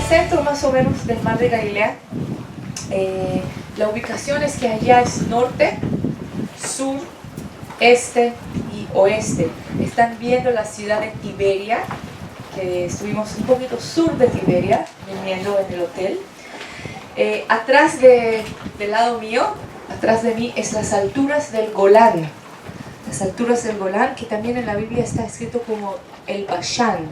Centro más o menos del Mar de Galilea. La ubicación es que allá es norte, sur, este y oeste. Están viendo la ciudad de Tiberia, que estuvimos un poquito sur de Tiberia, viviendo en el hotel. Atrás del lado mío, atrás de mí, es las alturas del Golán. Las alturas del Golán, que también en la Biblia está escrito como el Bashán,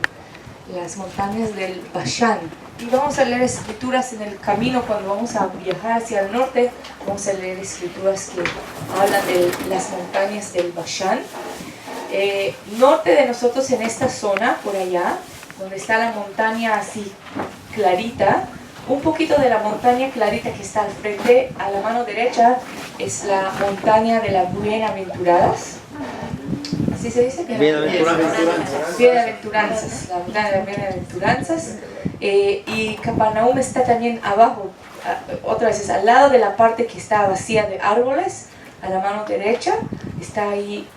las montañas del Bashán. Y vamos a leer escrituras en el camino cuando vamos a viajar hacia el norte. Vamos a leer escrituras que hablan de las montañas del Bashán. Norte de nosotros, en esta zona, por allá, donde está la montaña así clarita, un poquito de la montaña clarita que está al frente, a la mano derecha, es la montaña de las Bienaventuradas. ¿Así se dice? Bienaventuranzas, la montaña de las Bienaventuranzas. Y Capernaum está también abajo, otra vez, al lado de la parte que está vacía de árboles, a la mano derecha, está ahí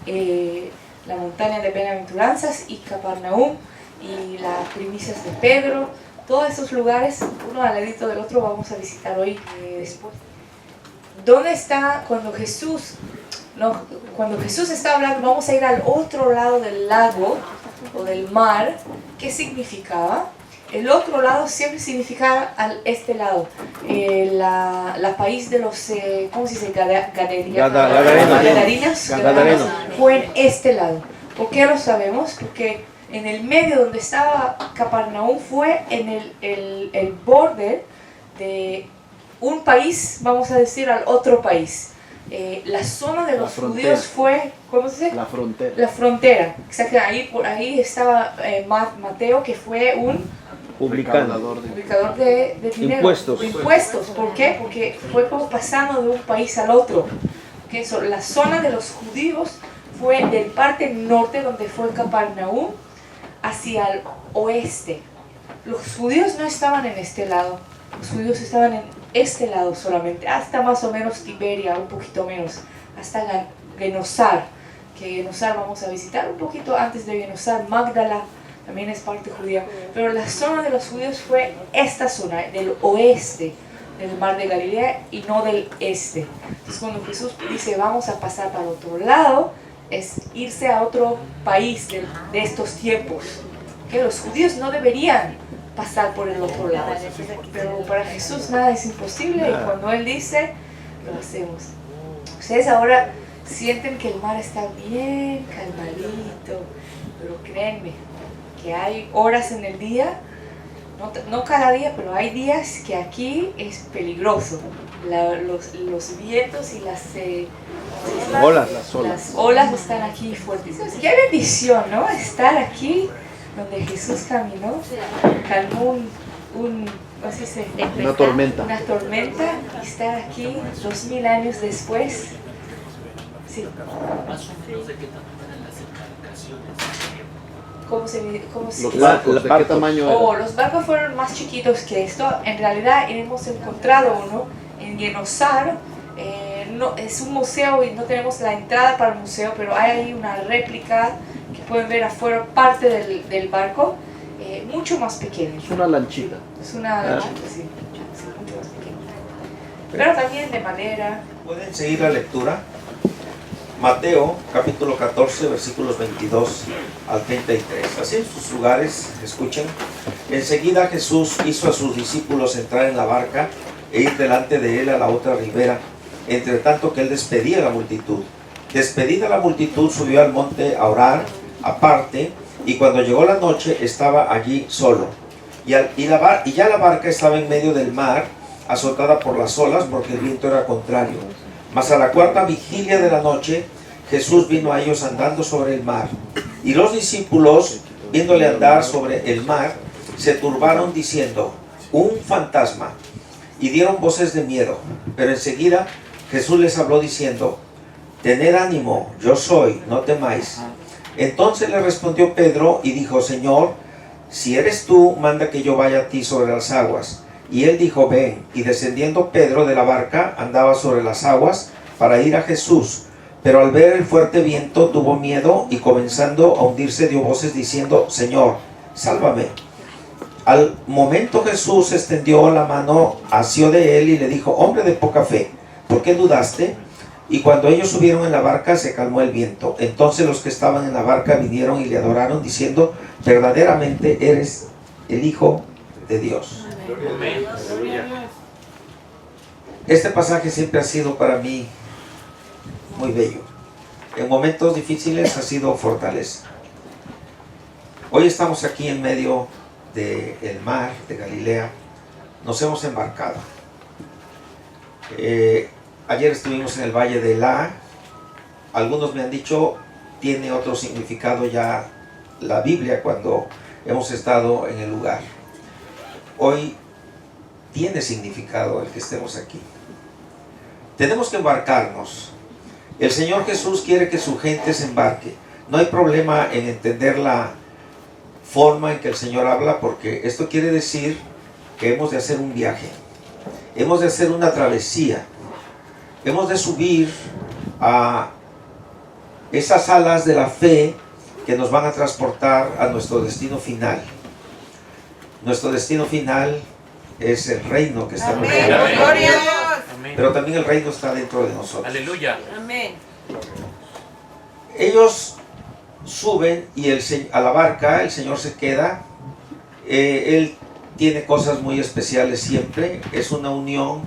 la montaña de Bienaventuranzas y Capernaum y las primicias de Pedro. Todos esos lugares, uno al ladito del otro, vamos a visitar hoy después. ¿Dónde está cuando Jesús está hablando? Vamos a ir al otro lado del lago o del mar. ¿Qué significaba? El otro lado siempre significaba al este lado, la país de los, ¿cómo se dice? Gadarinos. Fue en este lado. ¿Por qué lo sabemos? Porque en el medio donde estaba Capernaum fue en el borde de un país, vamos a decir, al otro país. La zona de los judíos fue, ¿cómo se dice? La frontera. La frontera. Exacto, por ahí estaba Mateo, que fue un Ubicador de dinero. Impuestos. ¿Por qué? Porque fue como pasando de un país al otro. ¿Okay? La zona de los judíos fue del parte norte, donde fue Capernaum, hacia el oeste. Los judíos no estaban en este lado. Los judíos estaban en este lado solamente, hasta más o menos Tiberia, un poquito menos, hasta Genosar, que Genosar vamos a visitar un poquito antes de Genosar. Magdala también es parte judía, pero la zona de los judíos fue esta zona del oeste del Mar de Galilea y no del este. Entonces cuando Jesús dice vamos a pasar para otro lado, es irse a otro país de estos tiempos, que los judíos no deberían pasar por el otro lado, pero para Jesús nada es imposible, y cuando Él dice, lo hacemos. Ustedes ahora sienten que el mar está bien calmadito, pero créanme que hay horas en el día, no cada día, pero hay días que aquí es peligroso. Los vientos y las olas están aquí fuertísimas. Qué bendición, ¿no? Estar aquí donde Jesús caminó, calmó no sé si una tormenta, y estar aquí 2000 años después. Sí. Más o menos de qué tamaño eran las embarcaciones. ¿Cómo se los barcos, ¿de qué tamaño eran? Los barcos fueron más chiquitos que esto. En realidad hemos encontrado uno en Genosar. No, es un museo y no tenemos la entrada para el museo, pero hay ahí una réplica que pueden ver afuera, parte del barco, mucho más pequeño. Es una lanchita. Es una lanchita, sí, mucho más pequeña. Pero también de madera. ¿Pueden seguir la lectura? Mateo capítulo 14 versículos 22 al 33. Así en sus lugares, escuchen. Enseguida Jesús hizo a sus discípulos entrar en la barca e ir delante de él a la otra ribera, entre tanto que él despedía a la multitud. Despedida la multitud, subió al monte a orar aparte, y cuando llegó la noche estaba allí solo. Y ya la barca estaba en medio del mar, azotada por las olas, porque el viento era contrario. Mas a la cuarta vigilia de la noche, Jesús vino a ellos andando sobre el mar. Y los discípulos, viéndole andar sobre el mar, se turbaron diciendo: un fantasma. Y dieron voces de miedo. Pero enseguida Jesús les habló diciendo: tened ánimo, yo soy, no temáis. Entonces le respondió Pedro y dijo: Señor, si eres tú, manda que yo vaya a ti sobre las aguas. Y él dijo: ven. Y descendiendo Pedro de la barca, andaba sobre las aguas para ir a Jesús. Pero al ver el fuerte viento tuvo miedo, y comenzando a hundirse dio voces diciendo: Señor, sálvame. Al momento Jesús extendió la mano, asió de él y le dijo: hombre de poca fe, ¿por qué dudaste? Y cuando ellos subieron en la barca, se calmó el viento. Entonces los que estaban en la barca vinieron y le adoraron, diciendo: verdaderamente eres el Hijo de Dios. Amén. Este pasaje siempre ha sido para mí muy bello. En momentos difíciles ha sido fortaleza. Hoy estamos aquí en medio del mar de Galilea. Nos hemos embarcado. Ayer estuvimos en el Valle de Elá. Algunos me han dicho, tiene otro significado ya la Biblia cuando hemos estado en el lugar. Hoy tiene significado el que estemos aquí. Tenemos que embarcarnos. El Señor Jesús quiere que su gente se embarque. No hay problema en entender la forma en que el Señor habla, porque esto quiere decir que hemos de hacer un viaje. Hemos de hacer una travesía. Hemos de subir a esas alas de la fe que nos van a transportar a nuestro destino final. Nuestro destino final es el reino que está en nosotros. Gloria a Dios. Pero también el reino está dentro de nosotros. Aleluya. Amén. Ellos suben y a la barca el Señor se queda. Él tiene cosas muy especiales siempre. Es una unión.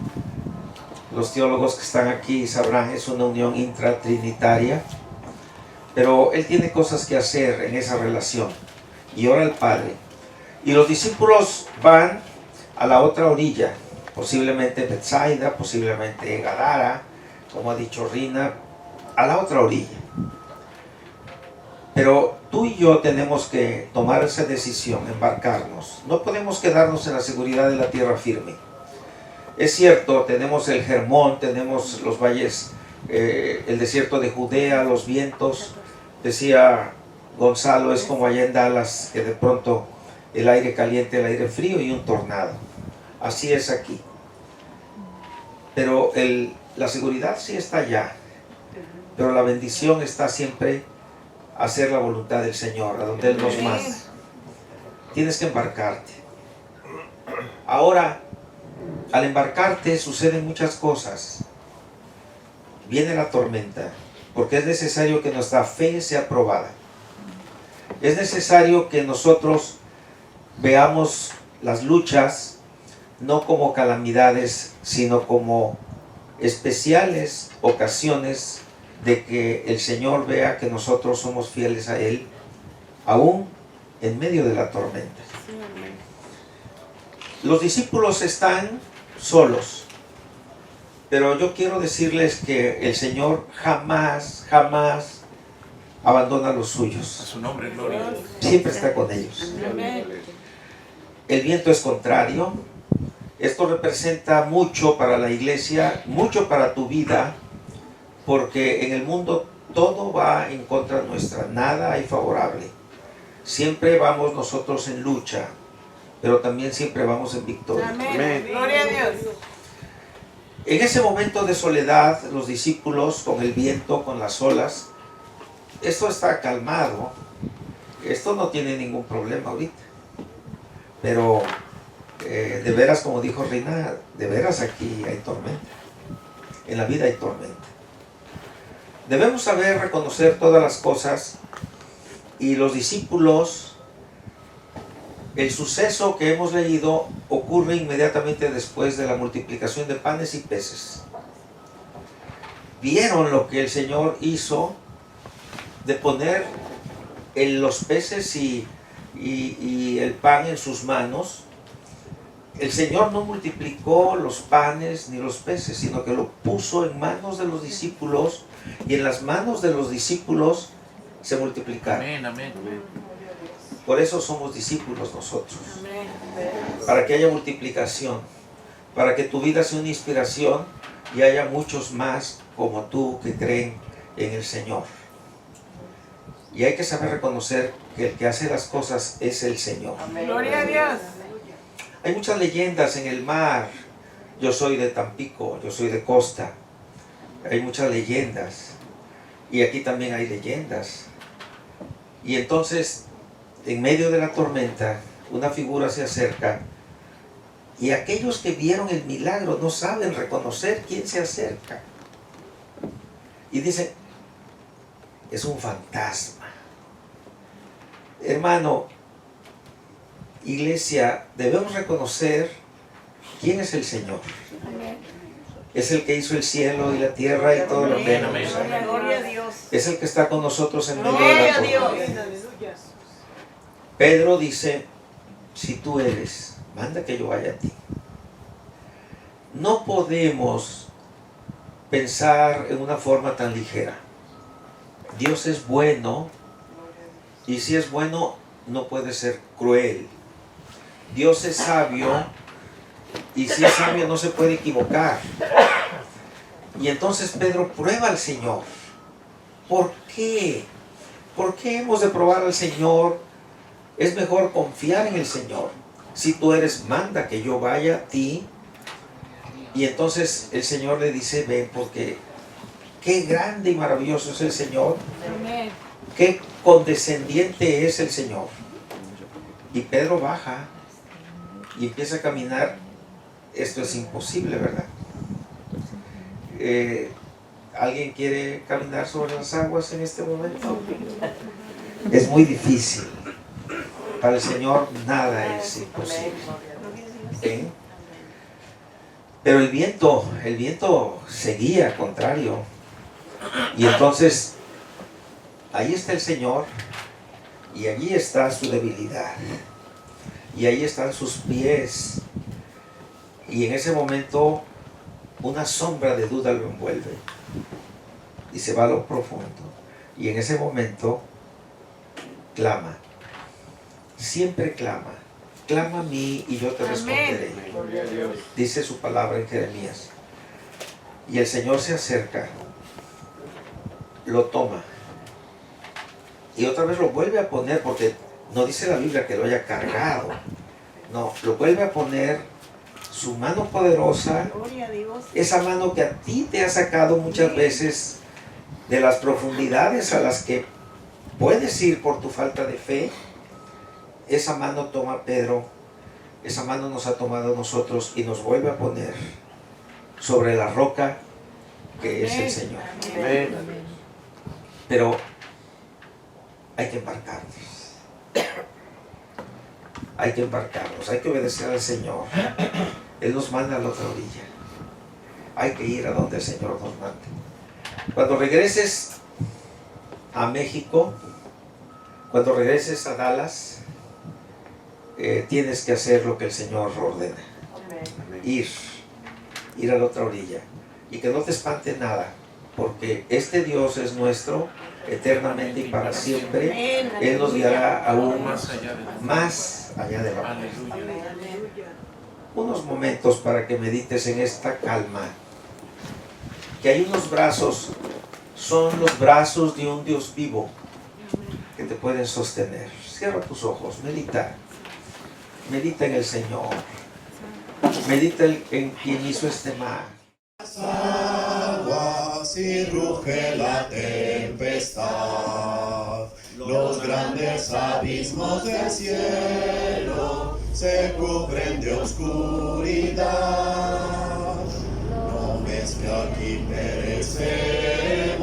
Los teólogos que están aquí sabrán, es una unión intratrinitaria. Pero Él tiene cosas que hacer en esa relación. Y ora al Padre. Y los discípulos van a la otra orilla. Posiblemente Betsaida, posiblemente Gadara, como ha dicho Rina, a la otra orilla. Pero tú y yo tenemos que tomar esa decisión, embarcarnos. No podemos quedarnos en la seguridad de la tierra firme. Es cierto, tenemos el Hermón, tenemos los valles, el desierto de Judea, los vientos. Decía Gonzalo, es como allá en Dallas, que de pronto el aire caliente, el aire frío y un tornado. Así es aquí. Pero la seguridad sí está allá. Pero la bendición está siempre a hacer la voluntad del Señor, a donde Él nos manda. Tienes que embarcarte. Ahora, al embarcarte suceden muchas cosas. Viene la tormenta, porque es necesario que nuestra fe sea probada. Es necesario que nosotros veamos las luchas no como calamidades, sino como especiales ocasiones de que el Señor vea que nosotros somos fieles a Él, aún en medio de la tormenta. Los discípulos están solos, pero yo quiero decirles que el Señor jamás, jamás abandona a los suyos. A su nombre, gloria. Siempre está con ellos. Amén. El viento es contrario. Esto representa mucho para la iglesia, mucho para tu vida, porque en el mundo todo va en contra nuestra, nada hay favorable. Siempre vamos nosotros en lucha, pero también siempre vamos en victoria. Amén. Gloria a Dios. En ese momento de soledad, los discípulos con el viento, con las olas, esto está calmado, esto no tiene ningún problema ahorita. Pero de veras, como dijo Rina, de veras aquí hay tormenta. En la vida hay tormenta. Debemos saber reconocer todas las cosas, y los discípulos, el suceso que hemos leído ocurre inmediatamente después de la multiplicación de panes y peces. Vieron lo que el Señor hizo de poner los peces y el pan en sus manos. El Señor no multiplicó los panes ni los peces, sino que lo puso en manos de los discípulos, y en las manos de los discípulos se multiplicaron. Amén, amén. Por eso somos discípulos nosotros. Para que haya multiplicación, para que tu vida sea una inspiración y haya muchos más como tú que creen en el Señor. Y hay que saber reconocer que el que hace las cosas es el Señor. Gloria a Dios. Hay muchas leyendas en el mar. Yo soy de Tampico, yo soy de Costa. Hay muchas leyendas. Y aquí también hay leyendas. Y entonces, en medio de la tormenta, una figura se acerca, y aquellos que vieron el milagro no saben reconocer quién se acerca. Y dicen, es un fantasma. Hermano, iglesia, debemos reconocer quién es el Señor. Es el que hizo el cielo y la tierra y todo lo que hay. Gloria a Dios. Es el que está con nosotros en medio de la tormenta. Pedro dice, si tú eres, manda que yo vaya a ti. No podemos pensar en una forma tan ligera. Dios es bueno, y si es bueno, no puede ser cruel. Dios es sabio, y si es sabio no se puede equivocar. Y entonces Pedro prueba al Señor. ¿Por qué? ¿Por qué hemos de probar al Señor? Es mejor confiar en el Señor. Si tú eres, manda que yo vaya a ti. Y entonces el Señor le dice, ven, porque qué grande y maravilloso es el Señor. Qué condescendiente es el Señor. Y Pedro baja y empieza a caminar. Esto es imposible, ¿verdad? ¿Alguien quiere caminar sobre las aguas en este momento? Es muy difícil. Para el Señor nada es imposible. ¿Eh? Pero el viento seguía contrario. Y entonces, ahí está el Señor, y allí está su debilidad, y ahí están sus pies. Y en ese momento, una sombra de duda lo envuelve, y se va a lo profundo. Y en ese momento, clama. Siempre clama. Clama a mí y yo te responderé. Dice su palabra en Jeremías. Y el Señor se acerca, lo toma, y otra vez lo vuelve a poner, porque no dice la Biblia que lo haya cargado. No, lo vuelve a poner, su mano poderosa, esa mano que a ti te ha sacado muchas veces de las profundidades a las que puedes ir por tu falta de fe. Esa mano toma a Pedro, esa mano nos ha tomado a nosotros y nos vuelve a poner sobre la roca que es el Señor. Pero hay que embarcarnos. Hay que embarcarnos, hay que obedecer al Señor. Él nos manda a la otra orilla. Hay que ir a donde el Señor nos mande. Cuando regreses a México, cuando regreses a Dallas, tienes que hacer lo que el Señor ordena. Ir a la otra orilla. Y que no te espante nada, porque este Dios es nuestro eternamente y para siempre. Él nos guiará aún más allá de la muerte. Unos momentos para que medites en esta calma. Que hay unos brazos, son los brazos de un Dios vivo que te pueden sostener. Cierra tus ojos, medita. Medita en el Señor. Medita en quien hizo este mar. Aguas y ruge la tempestad, los grandes abismos del cielo se cubren de oscuridad. No ves que aquí perecemos,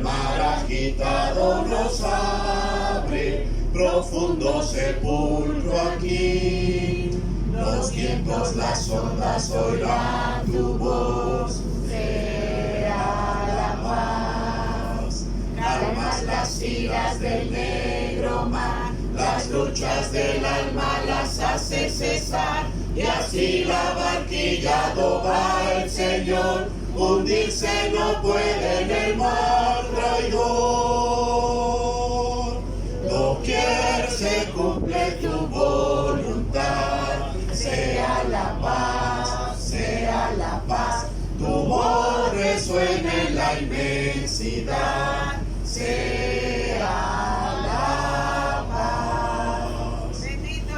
mar agitado nos abre, profundo sepulcro aquí. Los vientos, las ondas oirán tu voz, será la paz. Calmas las iras del negro mar, las luchas del alma las hace cesar, y así la barquilla va el Señor, hundirse no puede en el mar traidor. Doquier se cumple tu voluntad, sea la paz, tu voz resuena en la inmensidad, sea la paz.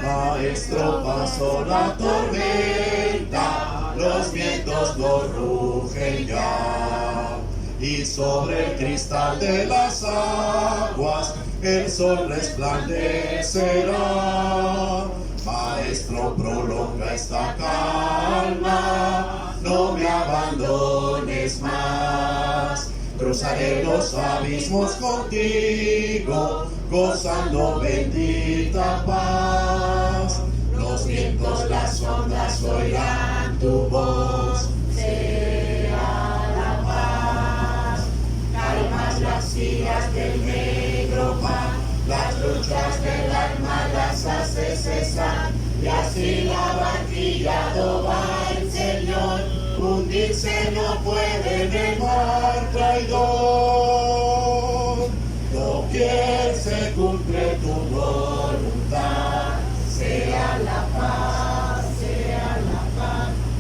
Maestro, pasó la tormenta, los vientos no rugen ya, y sobre el cristal de las aguas el sol resplandecerá. Maestro, prolonga esta calma, no me abandones más. Cruzaré los abismos contigo, gozando bendita paz. Los vientos, las ondas oirán tu voz, sea la paz. Calmas las iras del negro mar, las luchas del alma las hace cesar, y así la barquilla va el Señor, hundirse no puede en el mar traidor. Doquier se cumple tu voluntad, sea la paz,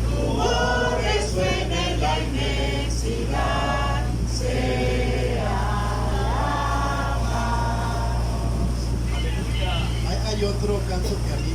tu voz resuena en la inmensidad, sea la paz. Hay otro canto que a mí